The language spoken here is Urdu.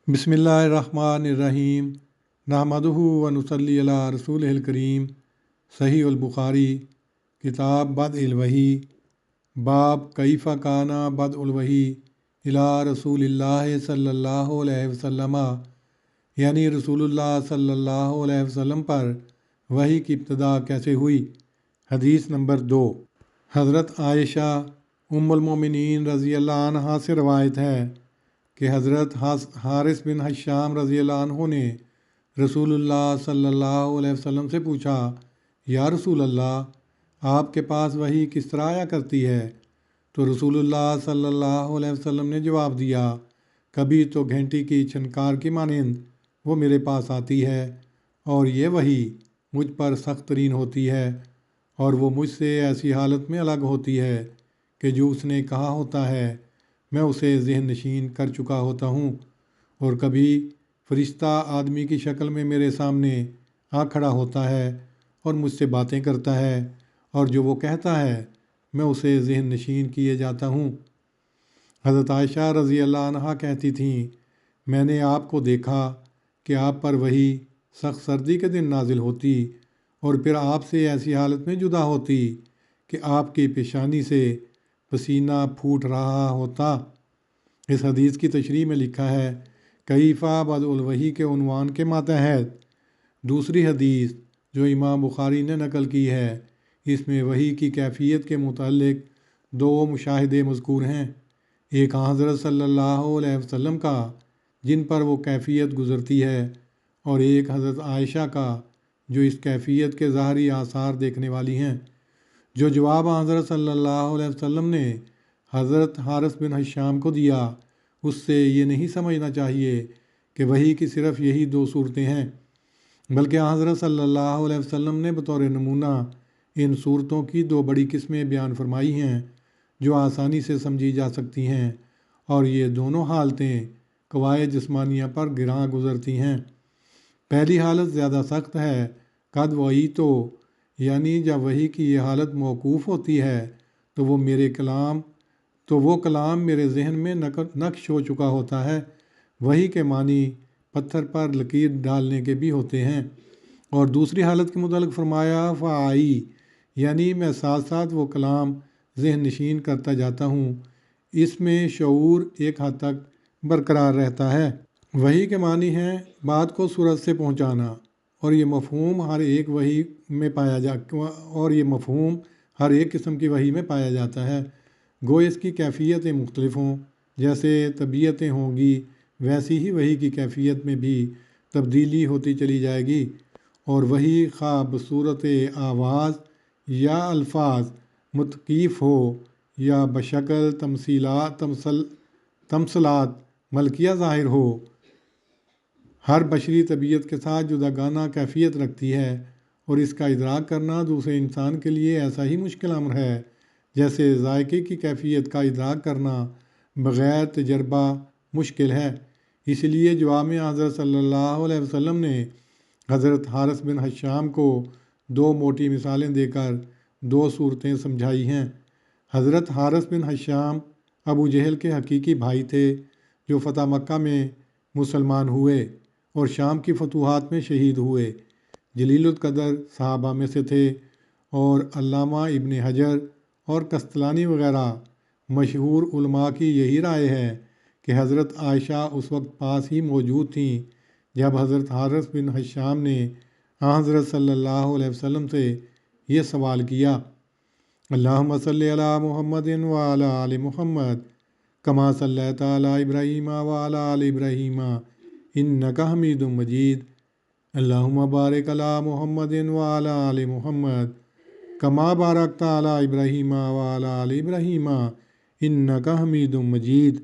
بسم اللہ الرحمن الرحیم نحمدہ و نصلی علی رسولہ الکریم۔ صحیح البخاری کتاب بدء الوحی باب کیف کان بدء الوحی الی رسول اللہ صلی اللہ علیہ وسلم، یعنی رسول اللہ صلی اللہ علیہ وسلم پر وحی کی ابتدا کیسے ہوئی۔ حدیث نمبر 2، حضرت عائشہ ام المومنین رضی اللہ عنہا سے روایت ہے کہ حضرت حارث بن حشام رضی اللہ عنہ نے رسول اللہ صلی اللہ علیہ وسلم سے پوچھا، یا رسول اللہ، آپ کے پاس وحی کس طرح آیا کرتی ہے؟ تو رسول اللہ صلی اللہ علیہ وسلم نے جواب دیا، کبھی تو گھنٹی کی چھنکار کی مانند وہ میرے پاس آتی ہے، اور یہ وحی مجھ پر سخت ترین ہوتی ہے، اور وہ مجھ سے ایسی حالت میں الگ ہوتی ہے کہ جو اس نے کہا ہوتا ہے میں اسے ذہن نشین کر چکا ہوتا ہوں، اور کبھی فرشتہ آدمی کی شکل میں میرے سامنے آ کھڑا ہوتا ہے اور مجھ سے باتیں کرتا ہے، اور جو وہ کہتا ہے میں اسے ذہن نشین کیے جاتا ہوں۔ حضرت عائشہ رضی اللہ عنہا کہتی تھیں، میں نے آپ کو دیکھا کہ آپ پر وحی سخت سردی کے دن نازل ہوتی اور پھر آپ سے ایسی حالت میں جدا ہوتی کہ آپ کی پیشانی سے پسینہ پھوٹ رہا ہوتا۔ اس حدیث کی تشریح میں لکھا ہے، کیفہ بدء الوحی کے عنوان کے ماتحت دوسری حدیث جو امام بخاری نے نقل کی ہے، اس میں وحی کی کیفیت کے متعلق دو مشاہدے مذکور ہیں، ایک حضرت صلی اللہ علیہ وسلم کا جن پر وہ کیفیت گزرتی ہے، اور ایک حضرت عائشہ کا جو اس کیفیت کے ظاہری آثار دیکھنے والی ہیں۔ جو جواب حضرت صلی اللہ علیہ وسلم نے حضرت حارث بن حشام کو دیا، اس سے یہ نہیں سمجھنا چاہیے کہ وحی کی صرف یہی دو صورتیں ہیں، بلکہ حضرت صلی اللہ علیہ وسلم نے بطور نمونہ ان صورتوں کی دو بڑی قسمیں بیان فرمائی ہیں جو آسانی سے سمجھی جا سکتی ہیں، اور یہ دونوں حالتیں قواعد جسمانیہ پر گراں گزرتی ہیں۔ پہلی حالت زیادہ سخت ہے، قد وحی تو، یعنی جب وحی کی یہ حالت موقوف ہوتی ہے تو وہ کلام میرے ذہن میں نقش ہو چکا ہوتا ہے۔ وحی کے معنی پتھر پر لکیر ڈالنے کے بھی ہوتے ہیں۔ اور دوسری حالت کے متعلق فرمایا فائی، یعنی میں ساتھ ساتھ وہ کلام ذہن نشین کرتا جاتا ہوں، اس میں شعور ایک حد تک برقرار رہتا ہے۔ وحی کے معنی ہیں بات کو صورت سے پہنچانا، اور یہ مفہوم ہر ایک قسم کی وحی میں پایا جاتا ہے۔ گو اس کی کیفیتیں مختلف ہوں، جیسے طبیعتیں ہوں گی ویسی ہی وحی کی کیفیت میں بھی تبدیلی ہوتی چلی جائے گی، اور وحی خواہ بصورت آواز یا الفاظ متکیف ہو یا بشکل تمثلات ملکیہ ظاہر ہو، ہر بشری طبیعت کے ساتھ جداگانہ کیفیت رکھتی ہے، اور اس کا ادراک کرنا دوسرے انسان کے لیے ایسا ہی مشکل امر ہے جیسے ذائقے کی کیفیت کا ادراک کرنا بغیر تجربہ مشکل ہے۔ اس لیے جواب میں حضرت صلی اللہ علیہ وسلم نے حضرت حارث بن حشام کو دو موٹی مثالیں دے کر دو صورتیں سمجھائی ہیں۔ حضرت حارث بن حشام ابو جہل کے حقیقی بھائی تھے جو فتح مکہ میں مسلمان ہوئے اور شام کی فتوحات میں شہید ہوئے۔ جلیل القدر صحابہ میں سے تھے، اور علامہ ابن حجر اور قسطلانی وغیرہ مشہور علماء کی یہی رائے ہے کہ حضرت عائشہ اس وقت پاس ہی موجود تھیں جب حضرت حارث بن حشام نے حضرت صلی اللہ علیہ وسلم سے یہ سوال کیا، اللہم صلی علی محمد وعلی آل محمد کما صلیت علی ابراہیم وعلی آل ابراہیم انک حمید مجید، اللہم بارک علی محمد وعلی آل محمد کما بارکت علی ابراہیم وعلی آل ابراہیم انک حمید مجید۔